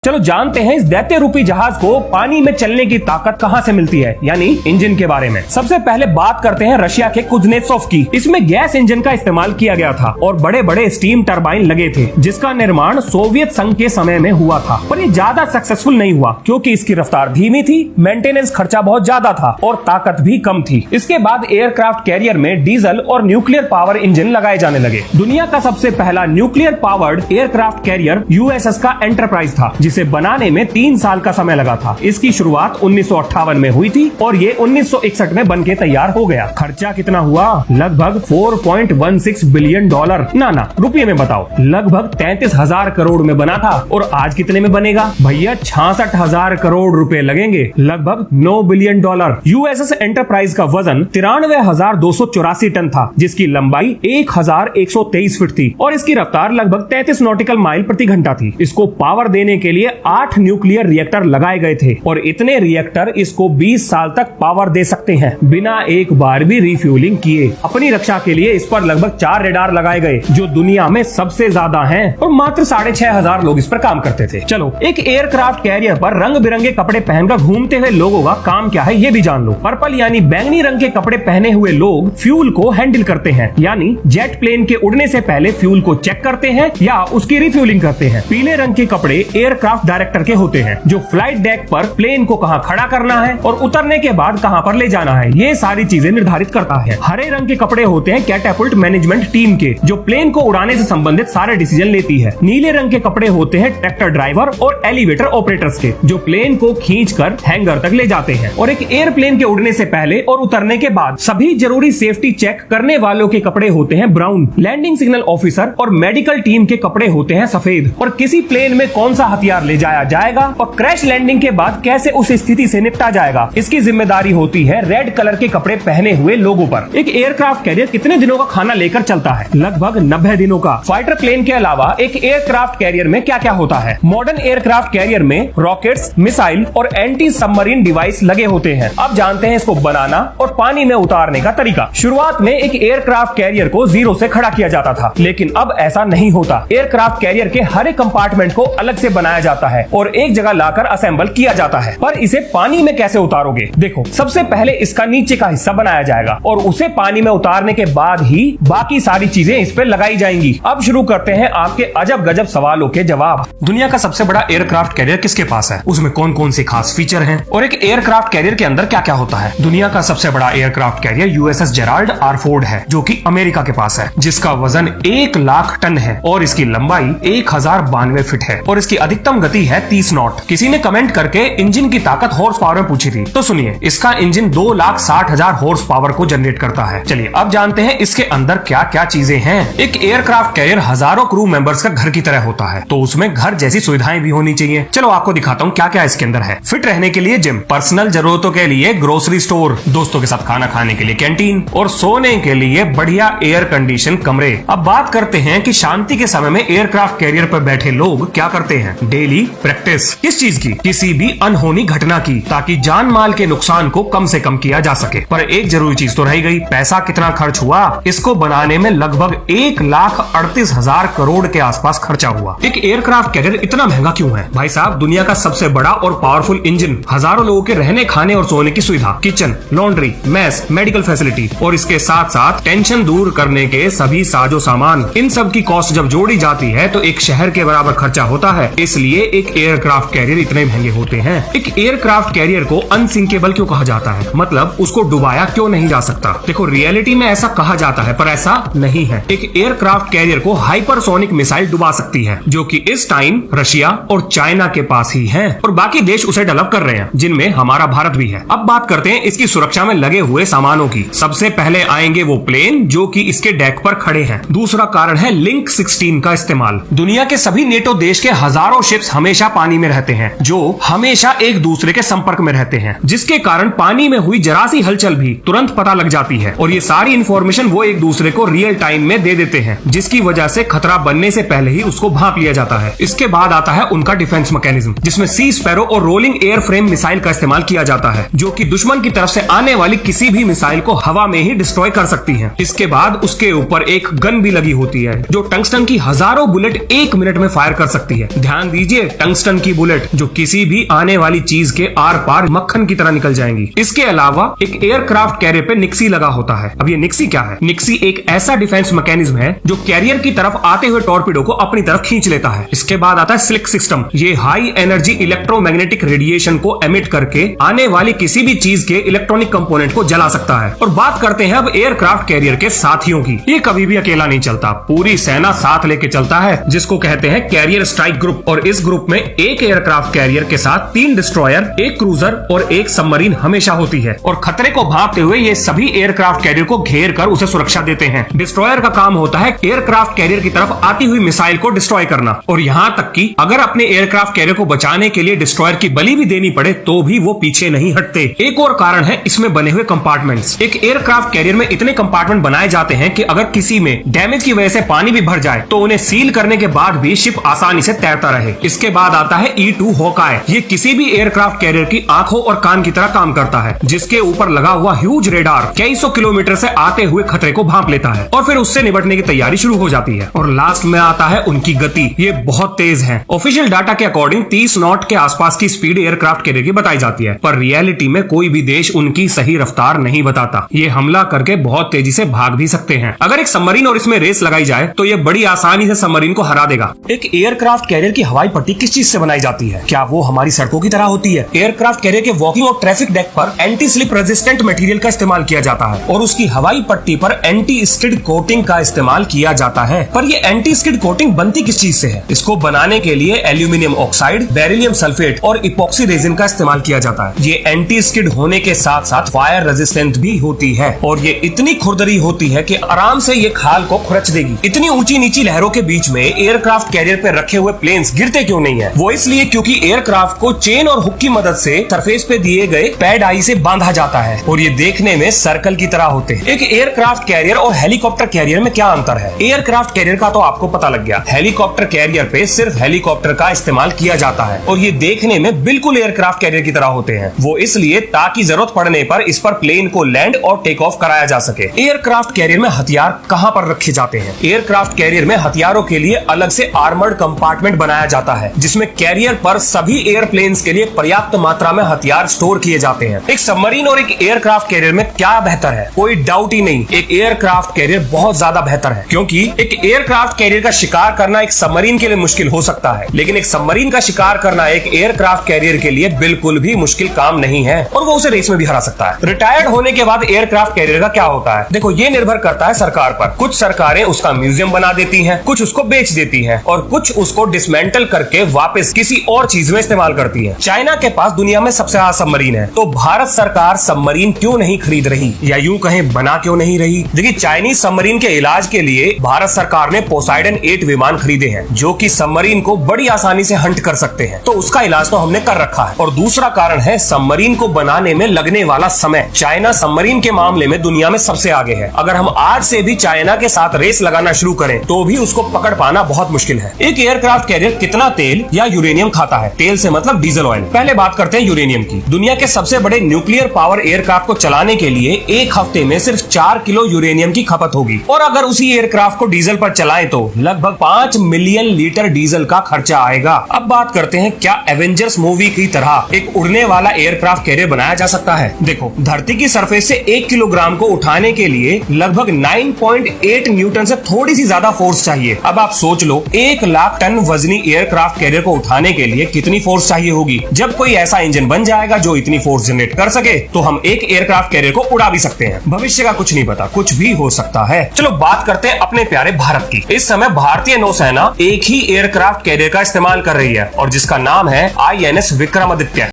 चलो जानते हैं इस दैत्य रूपी जहाज को पानी में चलने की ताकत कहां से मिलती है, यानी इंजन के बारे में। सबसे पहले बात करते हैं रशिया के कुज्नेत्सोव की। इसमें गैस इंजन का इस्तेमाल किया गया था और बड़े बड़े स्टीम टरबाइन लगे थे, जिसका निर्माण सोवियत संघ के समय में हुआ था। पर ये ज्यादा सक्सेसफुल नहीं हुआ क्योंकि इसकी रफ्तार धीमी थी, मेंटेनेंस खर्चा बहुत ज्यादा था और ताकत भी कम थी। इसके बाद एयरक्राफ्ट कैरियर में डीजल और न्यूक्लियर पावर इंजन लगाए जाने लगे। दुनिया का सबसे पहला nuclear powered aircraft carrier USS का एंटरप्राइज था, जिसे बनाने में 3 साल का समय लगा था। इसकी शुरुआत 1958 में हुई थी और ये 1961 में बनके तैयार हो गया। खर्चा कितना हुआ? लगभग $4.16 बिलियन। ना रुपये में बताओ। लगभग 33,000 करोड़ में बना था और आज कितने में बनेगा? भैया 66,000 करोड़ रुपए लगेंगे, लगभग $9 बिलियन। यूएसएस एंटरप्राइज का वजन 93,284 टन था, जिसकी लंबाई 1,123 फीट थी और इसकी रफ्तार लगभग 33 नॉटिकल माइल प्रति घंटा थी। इसको पावर देने के लिए 8 न्यूक्लियर रिएक्टर लगाए गए थे और इतने रिएक्टर इसको 20 साल तक पावर दे सकते हैं बिना एक बार भी रिफ्यूलिंग किए। अपनी रक्षा के लिए इस पर लगभग 4 रेडार लगाए गए, जो दुनिया में सबसे ज्यादा हैं, और मात्र 6,500 लोग इस पर काम करते थे। चलो, एक एयरक्राफ्ट कैरियर पर रंग बिरंगे कपड़े पहनकर घूमते हुए लोगों का काम क्या है ये भी जान लो। पर्पल यानी बैंगनी रंग के कपड़े पहने हुए लोग फ्यूल को हैंडल करते हैं, यानी जेट प्लेन के उड़ने से पहले फ्यूल को चेक करते हैं या उसकी रिफ्यूलिंग करते हैं। पीले रंग के कपड़े एयरक्राफ्ट डायरेक्टर के होते हैं, जो फ्लाइट डेक पर प्लेन को कहां खड़ा करना है और उतरने के बाद कहां पर ले जाना है, ये सारी चीजें निर्धारित करता है। हरे रंग के कपड़े होते हैं कैटापुल्ट मैनेजमेंट टीम के, जो प्लेन को उड़ाने से संबंधित सारे डिसीजन लेती है। नीले रंग के कपड़े होते हैं ट्रैक्टर ड्राइवर और एलिवेटर ऑपरेटर्स के, जो प्लेन को खींचकर हैंगर तक ले जाते हैं। और एक एयरप्लेन के उड़ने से पहले और उतरने के बाद सभी जरूरी सेफ्टी चेक करने वालों के कपड़े होते हैं ब्राउन। लैंडिंग सिग्नल ऑफिसर और मेडिकल टीम के कपड़े होते हैं सफेद। और किसी प्लेन में कौन सा हथियार ले जाया जाएगा और क्रैश लैंडिंग के बाद कैसे उस स्थिति से निपटा जाएगा, इसकी जिम्मेदारी होती है रेड कलर के कपड़े पहने हुए लोगों पर। एक एयरक्राफ्ट कैरियर कितने दिनों का खाना लेकर चलता है? लगभग 90 दिनों का। फाइटर प्लेन के अलावा एक एयरक्राफ्ट कैरियर में क्या क्या होता है? मॉडर्न एयरक्राफ्ट कैरियर में रॉकेट्स, मिसाइल और एंटी सबमरीन डिवाइस लगे होते हैं। अब जानते हैं इसको बनाना और पानी में उतारने का तरीका। शुरुआत में एक एयरक्राफ्ट कैरियर को जीरो से खड़ा किया जाता था, लेकिन अब ऐसा नहीं होता। एयरक्राफ्ट कैरियर के हर एक कंपार्टमेंट को अलग से बनाया जाता है और एक जगह लाकर असेंबल किया जाता है। पर इसे पानी में कैसे उतारोगे? देखो, सबसे पहले इसका नीचे का हिस्सा बनाया जाएगा और उसे पानी में उतारने के बाद ही बाकी सारी चीजें इस पे लगाई जाएंगी। अब शुरू करते हैं आपके अजब गजब सवालों के जवाब। दुनिया का सबसे बड़ा एयरक्राफ्ट कैरियर किसके पास है? उसमें कौन कौन से खास फीचर हैं? और एक एयरक्राफ्ट कैरियर के अंदर क्या क्या होता है? दुनिया का सबसे बड़ा aircraft carrier USS Gerald R Ford है, जो कि अमेरिका के पास है, जिसका वजन 1 लाख टन है और इसकी लंबाई 1092 फीट है और इसकी अधिकतम गति है 30 नॉट। किसी ने कमेंट करके इंजन की ताकत हॉर्स पावर में पूछी थी, तो सुनिए, इसका इंजन 2,60,000 हॉर्स पावर को जनरेट करता है। चलिए अब जानते हैं इसके अंदर क्या क्या चीजें हैं। एक एयरक्राफ्ट कैरियर हजारों क्रू मेंबर्स का घर की तरह होता है, तो उसमें घर जैसी सुविधाएं भी होनी चाहिए। चलो आपको दिखाता हूँ क्या क्या इसके अंदर है। फिट रहने के लिए जिम, पर्सनल जरूरतों के लिए ग्रोसरी स्टोर, दोस्तों के साथ खाना खाने के लिए कैंटीन और सोने के लिए बढ़िया एयर कंडीशन कमरे। अब बात करते हैं कि शांति के समय में एयरक्राफ्ट कैरियर पर बैठे लोग क्या करते हैं। Daily practice. किस चीज की? किसी भी अनहोनी घटना की, ताकि जान माल के नुकसान को कम से कम किया जा सके। पर एक जरूरी चीज तो रह गई, पैसा कितना खर्च हुआ? इसको बनाने में लगभग 1,38,000 करोड़ के आसपास खर्चा हुआ। एक एयरक्राफ्ट कैरियर इतना महंगा क्यों है? भाई साहब, दुनिया का सबसे बड़ा और पावरफुल इंजन, हजारों लोगों के रहने खाने और सोने की सुविधा, kitchen, laundry, mess, medical facility और इसके साथ साथ टेंशन दूर करने के सभी साजो सामान, इन सब की कॉस्ट जब जोड़ी जाती है तो एक शहर के बराबर खर्चा होता है। इसलिए एक एयरक्राफ्ट कैरियर इतने महंगे होते हैं। एक एयरक्राफ्ट कैरियर को अनसिंकेबल क्यों कहा जाता है? मतलब उसको डुबाया क्यों नहीं जा सकता? देखो, रियलिटी में ऐसा कहा जाता है पर ऐसा नहीं है। एक एयरक्राफ्ट कैरियर को हाइपरसोनिक मिसाइल डुबा सकती है, जो कि इस टाइम रशिया और चाइना के पास ही है और बाकी देश उसे डेवलप कर रहे हैं, जिनमें हमारा भारत भी है। अब बात करते हैं इसकी सुरक्षा में लगे हुए सामानों की। सबसे पहले आएंगे वो प्लेन जो कि इसके डेक पर खड़े हैं। दूसरा कारण है लिंक 16 का इस्तेमाल। दुनिया के सभी नेटो देश के हजारों शिप्स हमेशा पानी में रहते हैं, जो हमेशा एक दूसरे के संपर्क में रहते हैं, जिसके कारण पानी में हुई जरा सी हलचल भी तुरंत पता लग जाती है और ये सारी इन्फॉर्मेशन वो एक दूसरे को रियल टाइम में दे देते हैं, जिसकी वजह से खतरा बनने से पहले ही उसको भांप लिया जाता है। इसके बाद आता है उनका डिफेंस मैकेनिज्म, जिसमें सी स्पैरो और रोलिंग एयर फ्रेम मिसाइल का इस्तेमाल किया जाता है, जो कि दुश्मन की तरफ से आने वाली किसी भी मिसाइल को हवा में ही डिस्ट्रॉय कर सकती है। इसके बाद उसके ऊपर एक गन भी लगी होती है, जो टंगस्टन की हजारों बुलेट 1 मिनट में फायर कर सकती है। ध्यान दीजिए, लीजिए टंगस्टन की बुलेट, जो किसी भी आने वाली चीज के आर पार मक्खन की तरह निकल जाएंगी। इसके अलावा एक एयरक्राफ्ट कैरियर पे निक्सी लगा होता है। अब ये निक्सी क्या है? निक्सी एक ऐसा डिफेंस मैकेनिज्म है जो कैरियर की तरफ आते हुए टॉर्पीडो को अपनी तरफ खींच लेता है। इसके बाद आता है स्लिक सिस्टम। ये हाई एनर्जी इलेक्ट्रोमैग्नेटिक रेडिएशन को एमिट करके आने वाली किसी भी चीज के इलेक्ट्रॉनिक कंपोनेंट को जला सकता है। और बात करते हैं अब एयरक्राफ्ट कैरियर के साथियों की। ये कभी भी अकेला नहीं चलता, पूरी सेना साथ लेके चलता है, जिसको कहते हैं कैरियर स्ट्राइक ग्रुप। और इस ग्रुप में एक एयरक्राफ्ट कैरियर के साथ 3 डिस्ट्रॉयर, एक क्रूजर और एक सबमरीन हमेशा होती है। और खतरे को भांपते हुए ये सभी एयरक्राफ्ट कैरियर को घेर कर उसे सुरक्षा देते हैं। डिस्ट्रॉयर का काम होता है एयरक्राफ्ट कैरियर की तरफ आती हुई मिसाइल को डिस्ट्रॉय करना। और यहाँ तक कि अगर अपने एयरक्राफ्ट कैरियर को बचाने के लिए डिस्ट्रॉयर की बलि भी देनी पड़े तो भी वो पीछे नहीं हटते। एक और कारण है इसमें बने हुए कंपार्टमेंट्स। एक एयरक्राफ्ट कैरियर में इतने कंपार्टमेंट बनाए जाते हैं कि अगर किसी में डैमेज की वजह से पानी भी भर जाए तो उन्हें सील करने के बाद भी शिप आसानी से तैरता रहे। इसके बाद आता है E-2 हॉकाय। ये किसी भी एयरक्राफ्ट कैरियर की आंखों और कान की तरह काम करता है, जिसके ऊपर लगा हुआ ह्यूज रेडार कई सौ किलोमीटर से आते हुए खतरे को भांप लेता है और फिर उससे निपटने की तैयारी शुरू हो जाती है। और लास्ट में आता है उनकी गति। ये बहुत तेज है। ऑफिशियल डाटा के अकॉर्डिंग 30 नॉट के आसपास की स्पीड एयरक्राफ्ट कैरियर की बताई जाती है, पर रियलिटी में कोई भी देश उनकी सही रफ्तार नहीं बताता। ये हमला करके बहुत तेजी से भाग भी सकते हैं। अगर एक सबमरीन और इसमें रेस लगाई जाए तो ये बड़ी आसानी से सबमरीन को हरा देगा। एक एयरक्राफ्ट कैरियर की हवाई पट्टी किस चीज से बनाई जाती है? क्या वो हमारी सड़कों की तरह होती है? एयरक्राफ्ट कैरियर के वॉकिंग और ट्रैफिक डेक पर एंटी स्लिप रेजिस्टेंट मटेरियल का इस्तेमाल किया जाता है और उसकी हवाई पट्टी पर एंटी स्किड कोटिंग का इस्तेमाल किया जाता है। पर ये एंटी स्किड कोटिंग बनती किस चीज से है? इसको बनाने के लिए एल्यूमिनियम ऑक्साइड, बेरिलियम सल्फेट और इपॉक्सी रेजिन का इस्तेमाल किया जाता है। ये एंटी स्किड होने के साथ साथ फायर रेजिस्टेंट भी होती है और ये इतनी खुरदरी होती है कि आराम से ये खाल को खुरच देगी। इतनी ऊंची नीची लहरों के बीच में एयरक्राफ्ट कैरियर पे रखे हुए प्लेन्स गिरते क्यों नहीं है? वो इसलिए क्योंकि एयरक्राफ्ट को चेन और हुक की मदद से सरफेस पे दिए गए पैड आई से बांधा जाता है और ये देखने में सर्कल की तरह होते हैं। एक एयरक्राफ्ट कैरियर और हेलीकॉप्टर कैरियर में क्या अंतर है? एयरक्राफ्ट कैरियर का तो आपको पता लग गया। हेलीकॉप्टर कैरियर पे सिर्फ हेलीकॉप्टर का इस्तेमाल किया जाता है और ये देखने में बिल्कुल एयरक्राफ्ट कैरियर की तरह होते हैं। वो इसलिए ताकि जरूरत पड़ने पर इस पर प्लेन को लैंड और टेक ऑफ कराया जा सके। एयरक्राफ्ट कैरियर में हथियार कहां पर रखे जाते हैं? एयरक्राफ्ट कैरियर में हथियारों के लिए अलग से आर्मर्ड कंपार्टमेंट बनाया जाता है, जिसमें कैरियर पर सभी एयरप्लेन्स के लिए पर्याप्त मात्रा में हथियार स्टोर किए जाते हैं। एक सबमरीन और एक एयरक्राफ्ट कैरियर में क्या बेहतर है? कोई डाउट ही नहीं, एक एयरक्राफ्ट कैरियर बहुत ज्यादा बेहतर है, क्योंकि एक एयरक्राफ्ट कैरियर का शिकार करना एक सबमरीन के लिए मुश्किल हो सकता है, लेकिन एक सबमरीन का शिकार करना एक एयरक्राफ्ट कैरियर के लिए बिल्कुल भी मुश्किल काम नहीं है और वो उसे रेस में भी हरा सकता है। रिटायर्ड होने के बाद एयरक्राफ्ट कैरियर का क्या होता है? देखो, ये निर्भर करता है सरकार पर। कुछ सरकारें उसका म्यूजियम बना देती हैं, कुछ उसको बेच देती हैं और कुछ उसको डिसमेंटल करके वापस किसी और चीज में इस्तेमाल करती है। चाइना के पास दुनिया में सबसे ज्यादा सबमरीन है, तो भारत सरकार सबमरीन क्यों नहीं खरीद रही, या यूं कहें बना क्यों नहीं रही? देखिए, चाइनीज सबमरीन के इलाज के लिए भारत सरकार ने पोसाइडन 8 विमान खरीदे हैं, जो कि सबमरीन को बड़ी आसानी से हंट कर सकते हैं, तो उसका इलाज तो हमने कर रखा है। और दूसरा कारण है सबमरीन को बनाने में लगने वाला समय। चाइना सबमरीन के मामले में दुनिया में सबसे आगे है। अगर हम आज से भी चाइना के साथ रेस लगाना शुरू करें तो भी उसको पकड़ पाना बहुत मुश्किल है। एक एयरक्राफ्ट कैरियर कितना तेल या यूरेनियम खाता है? तेल से मतलब डीजल ऑयल। पहले बात करते हैं यूरेनियम की। दुनिया के सबसे बड़े न्यूक्लियर पावर एयरक्राफ्ट को चलाने के लिए एक हफ्ते में सिर्फ 4 किलो यूरेनियम की खपत होगी, और अगर उसी एयरक्राफ्ट को डीजल पर चलाएं तो लगभग 5 मिलियन लीटर डीजल का खर्चा आएगा। अब बात करते हैं, क्या एवेंजर्स मूवी की तरह एक उड़ने वाला एयरक्राफ्ट कैरियर बनाया जा सकता है? देखो, धरती की सरफेस से 1 किलोग्राम को उठाने के लिए लगभग 9.8 न्यूटन से थोड़ी सी ज्यादा फोर्स चाहिए। अब आप सोच लो, 1 लाख टन वजनी एयरक्राफ्ट कैरियर को उठाने के लिए कितनी फोर्स चाहिए होगी। जब कोई ऐसा इंजन बन जाएगा जो इतनी फोर्स जनरेट कर सके, तो हम एक एयरक्राफ्ट कैरियर को उड़ा भी सकते हैं। भविष्य का कुछ नहीं पता, कुछ भी हो सकता है। चलो बात करते हैं अपने प्यारे भारत की। इस समय भारतीय नौसेना एक ही एयरक्राफ्ट कैरियर का इस्तेमाल कर रही है और जिसका नाम है INS विक्रमादित्य।